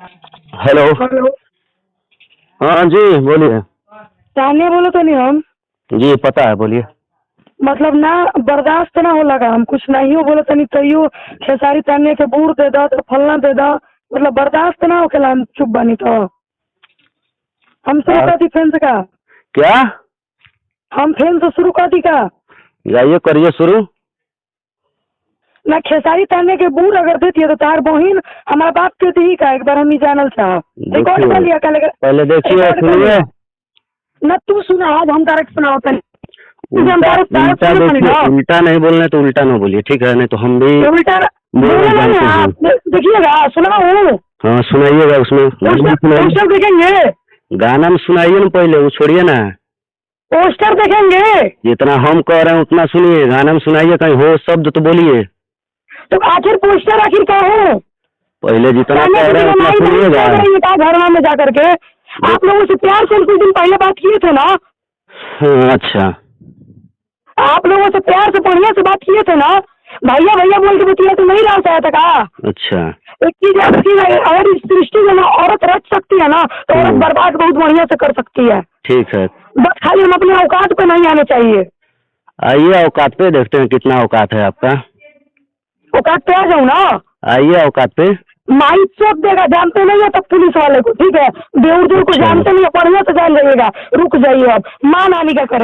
Hello. Hello. हाँ जी बोलिए। ताने बोलो तो नहीं हम जी पता है, बोलिए। मतलब ना बर्दाश्त ना हो लगा हम कुछ नहीं हो बोलो तनी तैयो खेसारी ताने के बूढ़ दे दो तो फलना दे दो मतलब बर्दाश्त ना होखेला हम चुप बनी तो हम शुरू कर दी फैन का क्या? हम फैन से शुरू कर दी का जाइए करिए शुरू। ना खेसारी ताने के बूढ़ अगर देती है तो तार बहिन हमारा बाप के ही का एक बार हम ही जानल चाह रिकॉर्ड कर लिया कल पहले देखिए सुनिए। ना तू सुना आज हम तारक सुनाओ तनी उल्टा उल्टा देखिए, उल्टा नहीं बोलने तो उल्टा ना बोलिए, ठीक है? नहीं तो हम भी उल्टा बोलना जानते हैं। देखिएगा सुनाओ। हाँ सुनाइएगा, उसमें पोस्टर देखेंगे, गाना में सुनाइए ना, पहले वो छोड़िए ना। पोस्टर देखेंगे। जितना हम कह रहे हैं उतना सुनिए, गाना में सुनाइए, कहीं हो शब्द तो बोलिए। तो आखिर पोस्टर आखिर क्या हो? पहले जितना कह रहे हैं उतना सुनिएगा। घर में जा करके आप लोगों से प्यार से कुछ दिन पहले बात किए थे ना। हाँ अच्छा। आप लोगों से प्यार से बढ़िया से बात किए थे ना, भैया भैया बोल के बतिया तो नहीं रहा था का। अच्छा। एक चीज अगर इस दृष्टि में औरत रख सकती है ना तो औरत बर्बाद बहुत बढ़िया से कर सकती है। ठीक है, बस खाली हम अपने औकात पे नहीं आने चाहिए। आइए औकात पे, देखते हैं कितना औकात है आपका। औकात पे आ जाऊँ ना? आइए औकात पे। माइक चोट देगा, जानते नहीं है तब पुलिस वाले को, ठीक है? बेउर्दू को जानते नहीं है, बढ़िया से जान जाइएगा। रुक जाइए अब माँ नानी का कर